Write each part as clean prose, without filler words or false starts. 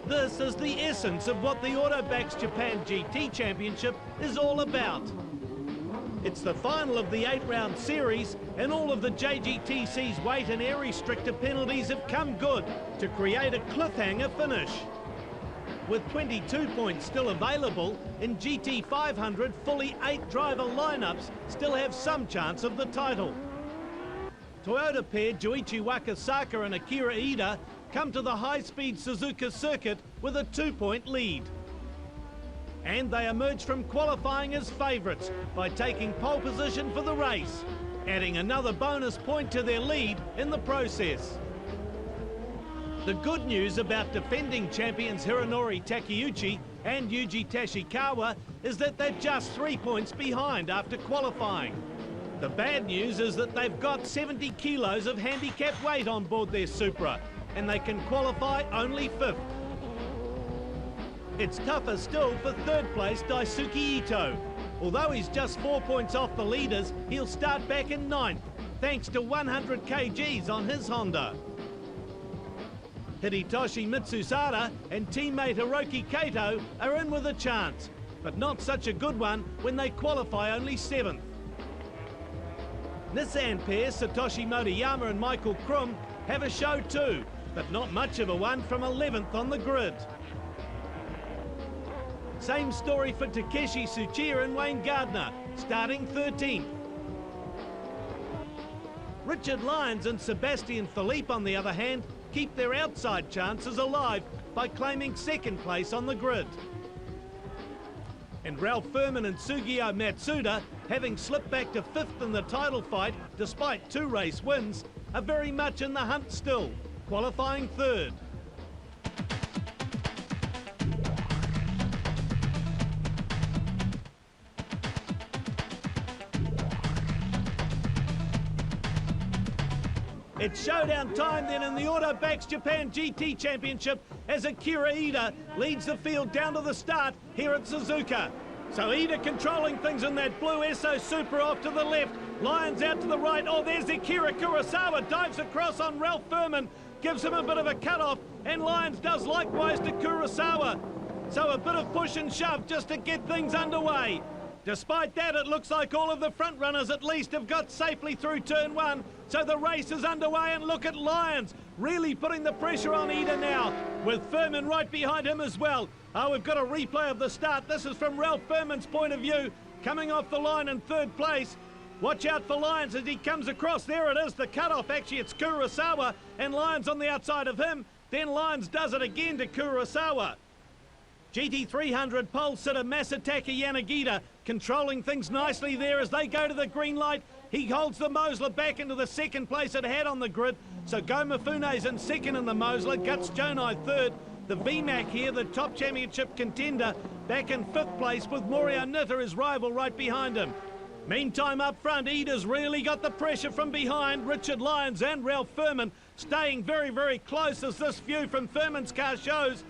This is the essence of what the Autobacks Japan GT Championship is all about. It's the final of the 8-round series, and all of the JGTC's weight and air restrictor penalties have come good to create a cliffhanger finish. With 22 points still available, in GT 500 fully 8 driver lineups still have some chance of the title. Toyota pair Juichi Wakasaka and Akira Ida come to the high-speed Suzuka circuit with a 2-point lead. And they emerge from qualifying as favourites by taking pole position for the race, adding another bonus point to their lead in the process. The good news about defending champions Hironori Takeuchi and Yuji Tashikawa is that they're just 3 points behind after qualifying. The bad news is that they've got 70 kilos of handicap weight on board their Supra, and they can qualify only 5th. It's tougher still for 3rd place Daisuke Ito. Although he's just 4 points off the leaders, he'll start back in 9th, thanks to 100 kgs on his Honda. Hidetoshi Mitsusada and teammate Hiroki Kato are in with a chance, but not such a good one when they qualify only 7th. Nissan pair Satoshi Motoyama and Michael Krum have a show too, but not much of a one from 11th on the grid. Same story for Takeshi Tsuchiya and Wayne Gardner, starting 13th. Richard Lyons and Sebastian Philippe, on the other hand, keep their outside chances alive by claiming 2nd place on the grid. And Ralph Furman and Sugio Matsuda, having slipped back to 5th in the title fight despite 2 race wins, are very much in the hunt still, qualifying 3rd. It's showdown time then in the Autobacks Japan GT Championship as Akira Ida leads the field down to the start here at Suzuka. So Ida controlling things in that blue Esso Supra off to the left. Lyons out to the right. Oh, there's Akira Kurosawa. Dives across on Ralph Furman. Gives him a bit of a cut-off. And Lyons does likewise to Kurosawa. So a bit of push and shove just to get things underway. Despite that, it looks like all of the front runners at least have got safely through turn 1. So the race is underway, and look at Lyons really putting the pressure on Ida now, with Furman right behind him as well. Oh, we've got a replay of the start. This is from Ralph Furman's point of view, coming off the line in 3rd place. Watch out for Lyons as he comes across. There it is, the cutoff. Actually, it's Kurosawa, and Lyons on the outside of him. Then Lyons does it again to Kurosawa. GT300 pole sitter Masataka Yanagita controlling things nicely there as they go to the green light. He holds the Mosler back into the 2nd place it had on the grid. So Go Mifune's in 2nd in the Mosler, Guts Jonai 3rd. The VMAC here, the top championship contender, back in 5th place with Morio Nitta, his rival, right behind him. Meantime, up front, Ida's really got the pressure from behind. Richard Lyons and Ralph Furman staying very, very close, as this view from Furman's car shows.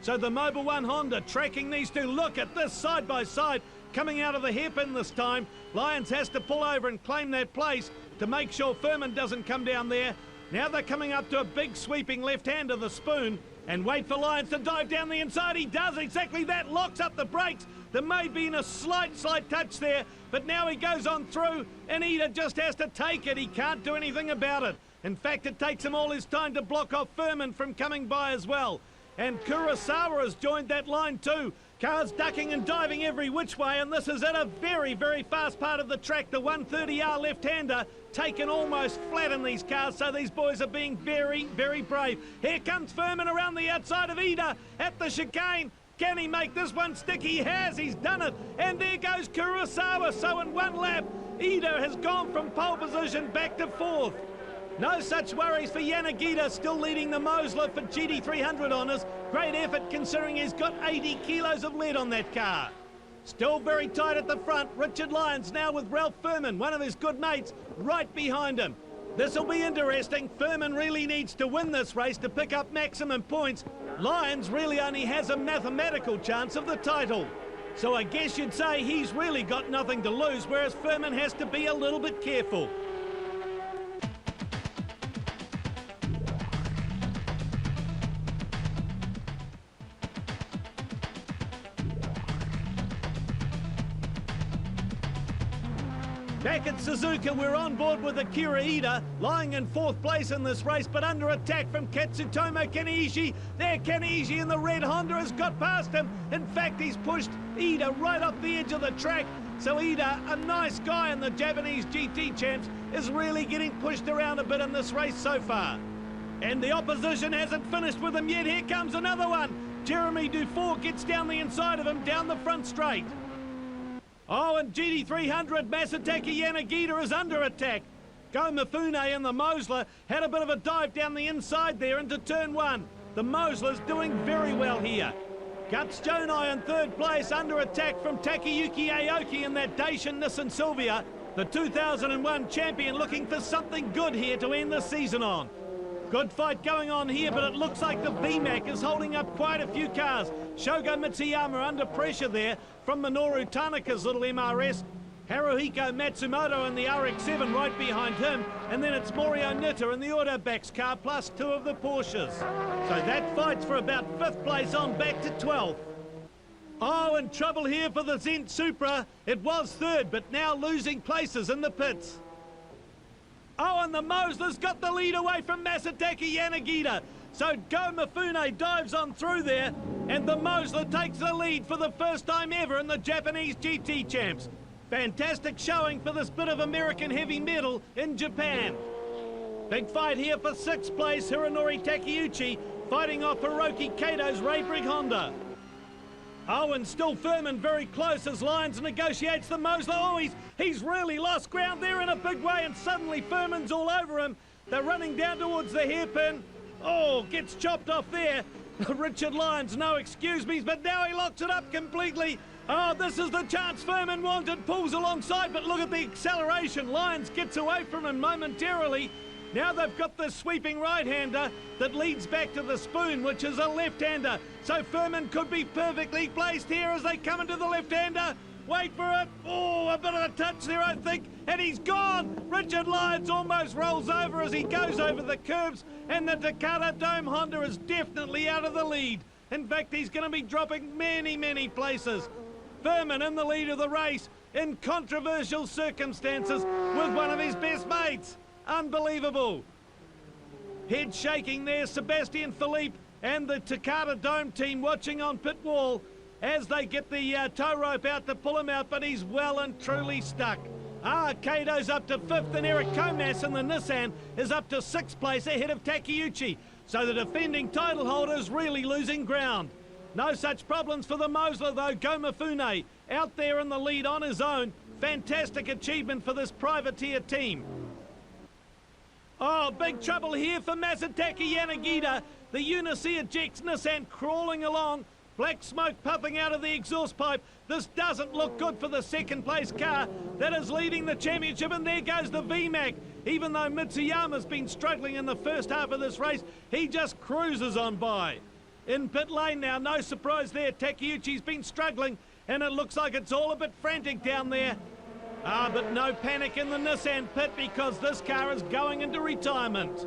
So the Mobil 1 Honda tracking these two. Look at this side by side, coming out of the hairpin this time. Lyons has to pull over and claim that place to make sure Furman doesn't come down there. Now they're coming up to a big sweeping left hand of the spoon and wait for Lyons to dive down the inside. He does exactly that, locks up the brakes. There may have been a slight touch there, but now he goes on through and Ida just has to take it. He can't do anything about it. In fact, it takes him all his time to block off Furman from coming by as well. And Kurosawa has joined that line too. Cars ducking and diving every which way, and this is at a very, very fast part of the track. The 130R left-hander taken almost flat in these cars, so these boys are being very, very brave. Here comes Furman around the outside of Ida at the chicane. Can he make this one stick? He has, he's done it. And there goes Kurosawa. So in 1 lap, Ida has gone from pole position back to 4th. No such worries for Yanagita, still leading the Mosler for GT300 honours. Great effort considering he's got 80 kilos of lead on that car. Still very tight at the front. Richard Lyons now with Ralph Furman, one of his good mates, right behind him. This will be interesting. Furman really needs to win this race to pick up maximum points. Lyons really only has a mathematical chance of the title. So I guess you'd say he's really got nothing to lose, whereas Furman has to be a little bit careful. Back at Suzuka, we're on board with Akira Ida, lying in 4th place in this race, but under attack from Katsutomo Kaneishi. There, Kaneishi in the red Honda has got past him. In fact, he's pushed Ida right off the edge of the track. So Ida, a nice guy in the Japanese GT champs, is really getting pushed around a bit in this race so far. And the opposition hasn't finished with him yet. Here comes another one. Jeremy Dufour gets down the inside of him, down the front straight. Oh, and GT300 Masataka Yanagita is under attack. Go Mifune and the Mosler had a bit of a dive down the inside there into turn 1. The Mosler's doing very well here. Guts Jonai in 3rd place, under attack from Takayuki Aoki in that Dacian Nissan Silvia. The 2001 champion looking for something good here to end the season on. Good fight going on here, but it looks like the VMAC is holding up quite a few cars. Shogo Mitsuyama under pressure there from Minoru Tanaka's little MRS. Haruhiko Matsumoto in the RX-7 right behind him. And then it's Morio Nitta in the Autobacks car, plus 2 of the Porsches. So that fight's for about 5th place on back to 12th. Oh, and trouble here for the Zent Supra. It was 3rd, but now losing places in the pits. Oh, and the Mosler's got the lead away from Masataka Yanagita. So Go Mifune dives on through there, and the Mosler takes the lead for the first time ever in the Japanese GT champs. Fantastic showing for this bit of American heavy metal in Japan. Big fight here for 6th place, Hironori Takeuchi fighting off Hiroki Kato's Raybrig Honda. Oh, and still Furman very close as Lyons negotiates the Mosler. Oh, he's really lost ground there in a big way, and suddenly Furman's all over him. They're running down towards the hairpin. Oh, gets chopped off there. Richard Lyons, no excuse me, but now he locks it up completely. Oh, this is the chance Furman wanted. Pulls alongside, but look at the acceleration. Lyons gets away from him momentarily. Now they've got the sweeping right-hander that leads back to the spoon, which is a left-hander. So Furman could be perfectly placed here as they come into the left-hander. Wait for it. Oh, a bit of a touch there, I think. And he's gone. Richard Lyons almost rolls over as he goes over the curbs. And the Takata Dome Honda is definitely out of the lead. In fact, he's going to be dropping many, many places. Furman in the lead of the race in controversial circumstances with one of his best mates. Unbelievable. Head shaking there, Sebastian Philippe and the Takata Dome team watching on pit wall as they get the tow rope out to pull him out, but he's well and truly stuck. Kato's up to 5th, and Eric Comas in the Nissan is up to 6th place ahead of Takeuchi. So the defending title holder is really losing ground. No such problems for the Mosler though. Go Mifune out there in the lead on his own. Fantastic achievement for this privateer team. Oh, big trouble here for Masataka Yanagita. The Unisea Jex Nissan crawling along. Black smoke puffing out of the exhaust pipe. This doesn't look good for the 2nd place car that is leading the championship, and there goes the VMAC. Even though Mitsuyama's been struggling in the first half of this race, he just cruises on by. In pit lane now, no surprise there. Takeuchi's been struggling, and it looks like it's all a bit frantic down there. But no panic in the Nissan pit because this car is going into retirement.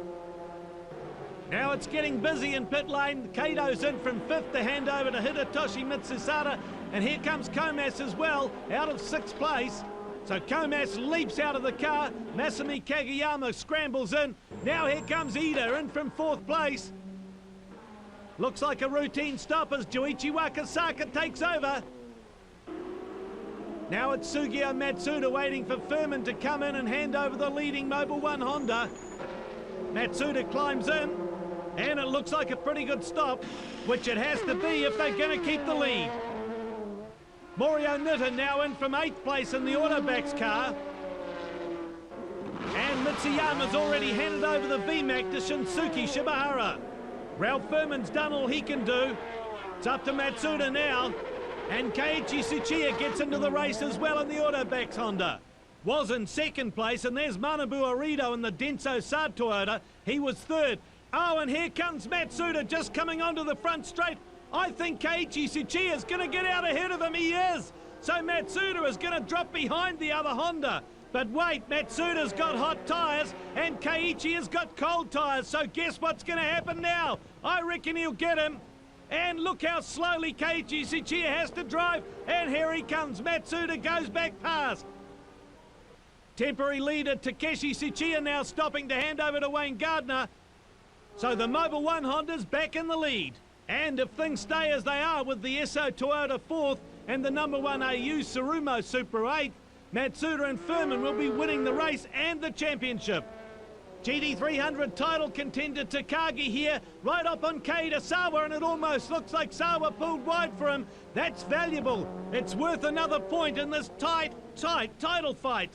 Now it's getting busy in pit lane. Kato's in from 5th to hand over to Hidetoshi Mitsusada. And here comes Comas as well, out of 6th place. So Comas leaps out of the car. Masami Kageyama scrambles in. Now here comes Ida in from 4th place. Looks like a routine stop as Joichi Wakasaka takes over. Now it's Sugio Matsuda waiting for Furman to come in and hand over the leading Mobil 1 Honda. Matsuda climbs in, and it looks like a pretty good stop, which it has to be if they're going to keep the lead. Morio Nitta now in from 8th place in the Autobacks car. And Mitsuyama's already handed over the VMAC to Shinsuke Shibahara. Ralph Furman's done all he can do. It's up to Matsuda now. And Keiichi Tsuchiya gets into the race as well in the Autobacks Honda. Was in 2nd place, and there's Manabu Orido in the Denso Saab Toyota. He was 3rd. Oh, and here comes Matsuda just coming onto the front straight. I think Keiichi Tsuchiya is going to get out ahead of him. He is. So Matsuda is going to drop behind the other Honda. But wait, Matsuda's got hot tyres and Keiichi has got cold tyres. So guess what's going to happen now? I reckon he'll get him. And look how slowly Keiichi Tsuchiya has to drive. And here he comes. Matsuda goes back past. Temporary leader Takeshi Tsuchiya now stopping to hand over to Wayne Gardner. So the Mobil 1 Honda's back in the lead. And if things stay as they are with the Esso Toyota 4th and the number 1 AU Tsurumo Supra 8th, Matsuda and Furman will be winning the race and the championship. GT300 title contender Takagi here, right up on Keita Sawa, and it almost looks like Sawa pulled wide for him. That's valuable. It's worth another point in this tight title fight.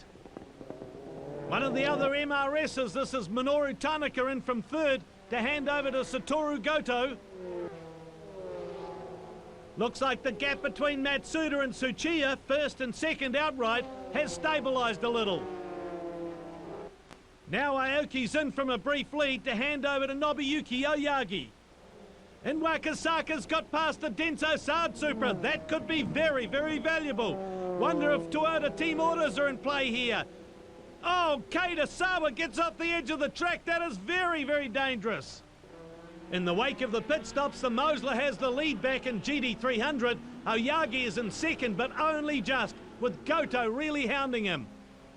One of the other MRSs, this is Minoru Tanaka in from third to hand over to Satoru Goto. Looks like the gap between Matsuda and Tsuchiya, first and second outright, has stabilised a little. Now Aoki's in from a brief lead to hand over to Nobuyuki Oyagi. And Wakasaka's got past the Denso Saad Supra. That could be very, very valuable. Wonder if Toyota team orders are in play here. Oh, Keita Sawa gets off the edge of the track. That is very, very dangerous. In the wake of the pit stops, the Mosler has the lead back in GT300. Oyagi is in second, but only just, with Goto really hounding him.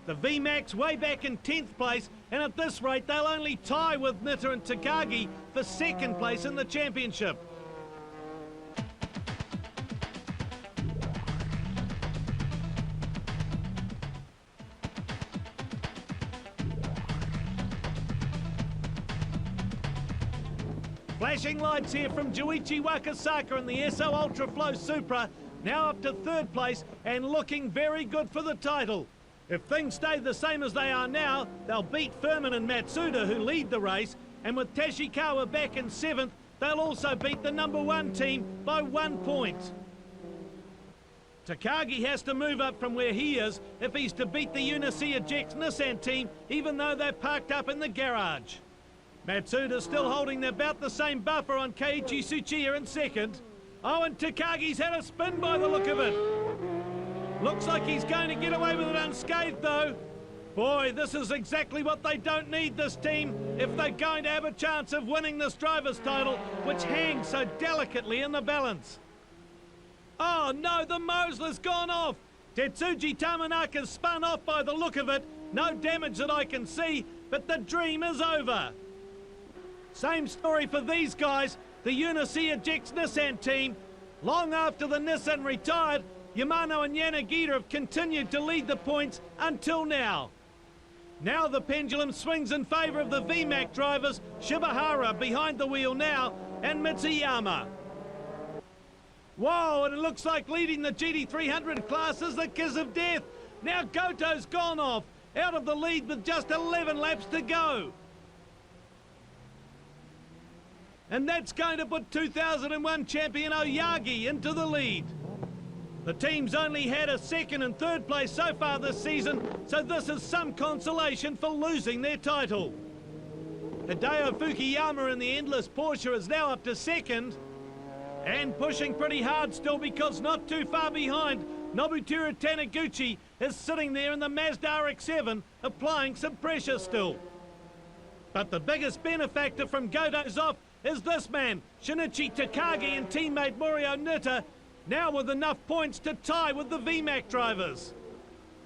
The VMAX way back in 10th place, and at this rate they'll only tie with Nitta and Takagi for second place in the championship. Flashing lights here from Juichi Wakasaka in the Esso Ultraflow Supra, now up to third place and looking very good for the title. If things stay the same as they are now, they'll beat Furman and Matsuda, who lead the race, and with Tashikawa back in seventh, they'll also beat the number 1 team by 1 point. Takagi has to move up from where he is if he's to beat the Unicea Jex Nissan team, even though they're parked up in the garage. Matsuda's still holding about the same buffer on Keiichi Tsuchiya in second. Oh, and Takagi's had a spin by the look of it. Looks like he's going to get away with it unscathed, though. Boy, this is exactly what they don't need, this team, if they're going to have a chance of winning this driver's title, which hangs so delicately in the balance. Oh, no, the Mosler's gone off. Tetsuji Tamanaka's spun off by the look of it. No damage that I can see, but the dream is over. Same story for these guys, the Unicea Jex Nissan team. Long after the Nissan retired, Yamano and Yanagita have continued to lead the points until now. Now the pendulum swings in favour of the VMAC drivers, Shibahara behind the wheel now, and Mitsuyama. Whoa, and it looks like leading the GT300 class is the kiss of death. Now Goto's gone off, out of the lead with just 11 laps to go. And that's going to put 2001 champion Oyagi into the lead. The team's only had a second and third place so far this season, so this is some consolation for losing their title. Hideo Fukuyama in the endless Porsche is now up to second, and pushing pretty hard still because not too far behind, Nobuteru Taniguchi is sitting there in the Mazda RX-7, applying some pressure still. But the biggest benefactor from Goto's off is this man, Shinichi Takagi and teammate Morio Nitta, now with enough points to tie with the VMAC drivers.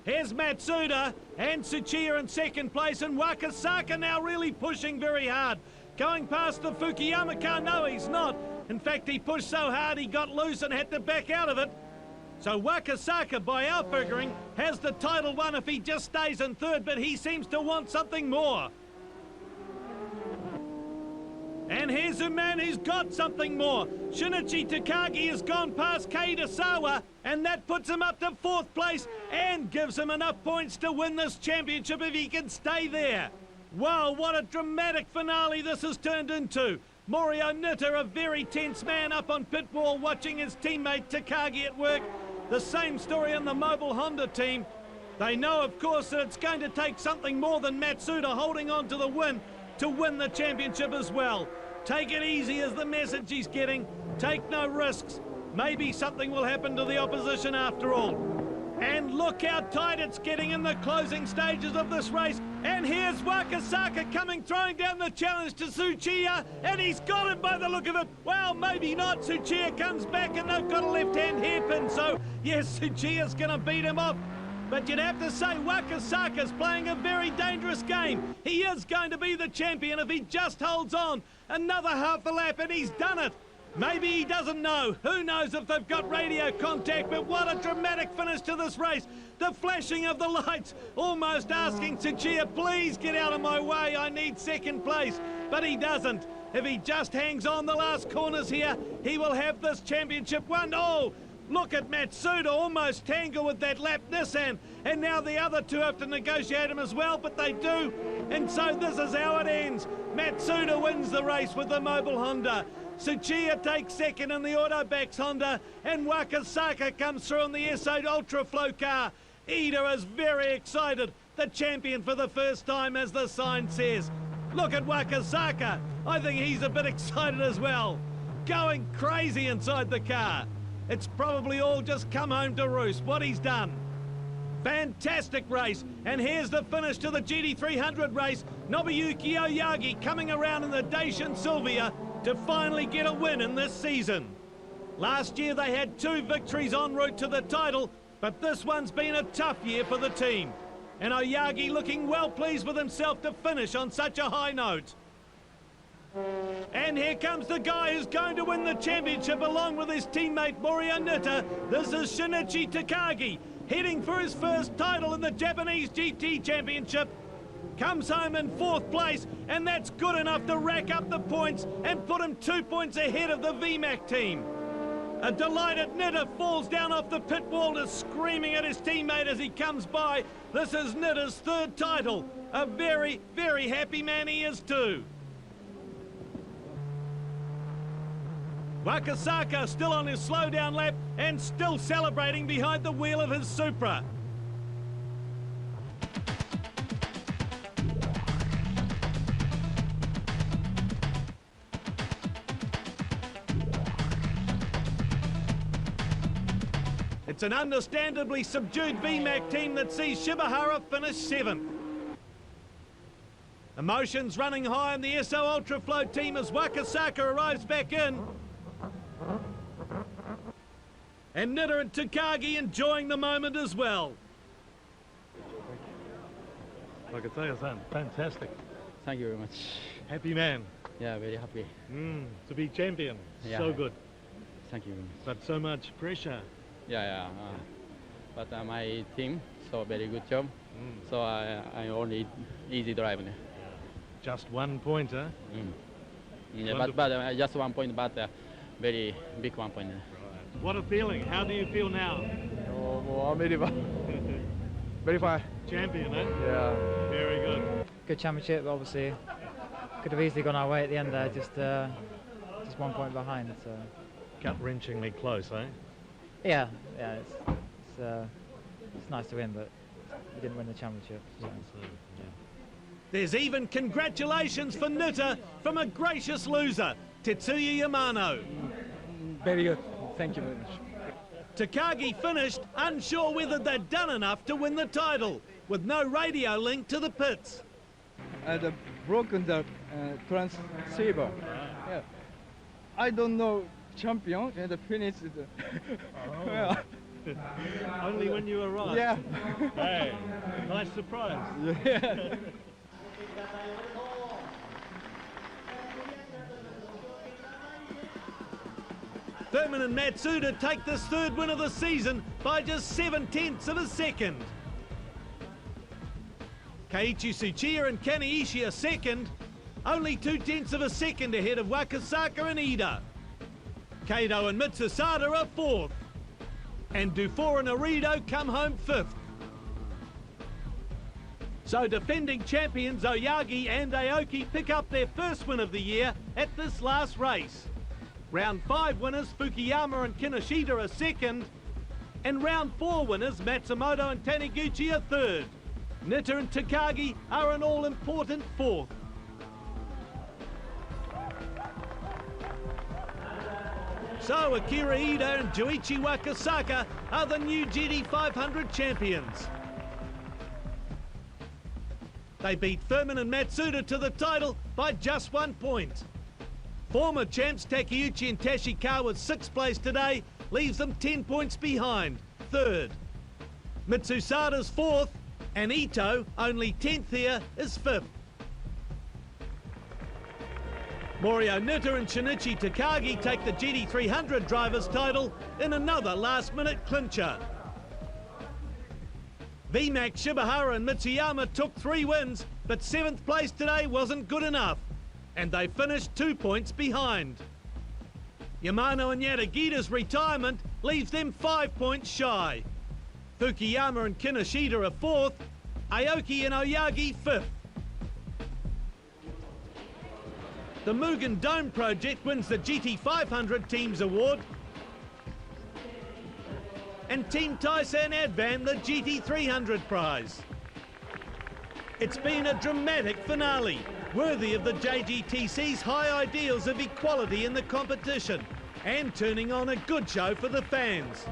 Here's Matsuda and Tsuchiya in second place, and Wakasaka now really pushing very hard. Going past the Fukuyama car, no he's not. In fact, he pushed so hard he got loose and had to back out of it. So Wakasaka, by our figuring, has the title won if he just stays in third, but he seems to want something more. And here's a man who's got something more. Shinichi Takagi has gone past Keita Sawa, and that puts him up to fourth place and gives him enough points to win this championship if he can stay there. Wow, what a dramatic finale this has turned into. Morio Nitta, a very tense man up on pit wall watching his teammate Takagi at work. The same story on the Mobil Honda team. They know, of course, that it's going to take something more than Matsuda holding on to the win to win the championship as well. Take it easy is the message he's getting. Take no risks. Maybe something will happen to the opposition after all. And look how tight it's getting in the closing stages of this race. And here's Wakasaka coming, throwing down the challenge to Tsuchiya, and he's got him by the look of it. Well, maybe not. Tsuchiya comes back and they've got a left-hand hairpin, so yes, Tsuchiya's gonna beat him off. But you'd have to say Wakasaka's playing a very dangerous game. He is going to be the champion if he just holds on. Another half a lap and he's done it. Maybe he doesn't know. Who knows if they've got radio contact, but what a dramatic finish to this race. The flashing of the lights, almost asking Tsuchiya, please get out of my way, I need second place. But he doesn't. If he just hangs on the last corners here, he will have this championship won. Oh, look at Matsuda almost tangle with that lap Nissan, and now the other two have to negotiate him as well, but they do. And so this is how it ends. Matsuda wins the race with the mobile Honda. Tsuchiya takes second in the Autobacks Honda, and Wakasaka comes through in the Esso Ultraflow car. Ida is very excited, the champion for the first time, as the sign says. Look at Wakasaka. I think he's a bit excited as well. Going crazy inside the car. It's probably all just come home to roost what he's done. Fantastic race, and here's the finish to the GT300 race. Nobuyuki Oyagi coming around in the Daishin Sylvia to finally get a win in this season. Last year they had 2 victories en route to the title, but this one's been a tough year for the team. And Oyagi looking well pleased with himself to finish on such a high note. And here comes the guy who's going to win the championship along with his teammate Morio Nitta. This is Shinichi Takagi, heading for his first title in the Japanese GT Championship. Comes home in 4th place, and that's good enough to rack up the points and put him 2 points ahead of the VMAC team. A delighted Nitta falls down off the pit wall, is screaming at his teammate as he comes by. This is Nitta's 3rd title. A very, very happy man he is too. Wakasaka still on his slowdown lap and still celebrating behind the wheel of his Supra. It's an understandably subdued VMAC team that sees Shibahara finish 7th. Emotions running high in the Esso Ultraflow team as Wakasaka arrives back in. And Nitta and Takagi enjoying the moment as well. Wakasaka-san, fantastic. Thank you very much. Happy man. Yeah, very happy. To be champion, Yeah. so good. Thank you very much. But so much pressure. Yeah. But my team, so very good job. So I only easy drive. Just 1 point, huh? Yeah, but just 1 point, but very big 1 point. What a feeling. How do you feel now? Oh, very fine. Champion, eh? Yeah. Very good. Good championship, obviously. Could have easily gone our way at the end there, just 1 point behind. So. Gut-wrenchingly close, eh? Yeah. It's nice to win, but we didn't win the championship. So. There's even congratulations for Nitta from a gracious loser, Tetsuya Yamano. Very good. Thank you very much. Takagi finished unsure whether they'd done enough to win the title, with no radio link to the pits. And broken the transceiver. Yeah. I don't know champion and finished. Yeah. Only when you arrived. Yeah. Hey, nice surprise. Yeah. Thurman and Matsuda take this 3rd win of the season by just 7/10 of a second. Keiichi Tsuchiya and Kaneishi are 2nd, only 2/10 of a second ahead of Wakasaka and Ida. Kato and Mitsusada are 4th, and Dufour and Arido come home 5th. So defending champions Oyagi and Aoki pick up their first win of the year at this last race. Round 5 winners Fukuyama and Kinoshita are 2nd, and round 4 winners Matsumoto and Taniguchi are 3rd. Nitta and Takagi are an all-important 4th. So Akira Ida and Juichi Wakasaka are the new GT500 champions. They beat Thurman and Matsuda to the title by just 1 point. Former champs Takeuchi and Tashikawa's 6th place today leaves them 10 points behind, 3rd. Mitsusada's 4th, and Ito, only 10th here, is 5th. Morio Nitta and Shinichi Takagi take the GT300 drivers' title in another last-minute clincher. VMAX, Shibahara and Mitsuyama took 3 wins, but 7th place today wasn't good enough, and they finished 2 points behind. Yamano and Yatagita's retirement leaves them 5 points shy. Fukuyama and Kinoshita are 4th, Aoki and Oyagi 5th. The Mugen Dome project wins the GT500 Teams Award, and Team Taisan Advan the GT300 prize. It's been a dramatic finale, worthy of the JGTC's high ideals of equality in the competition, and turning on a good show for the fans.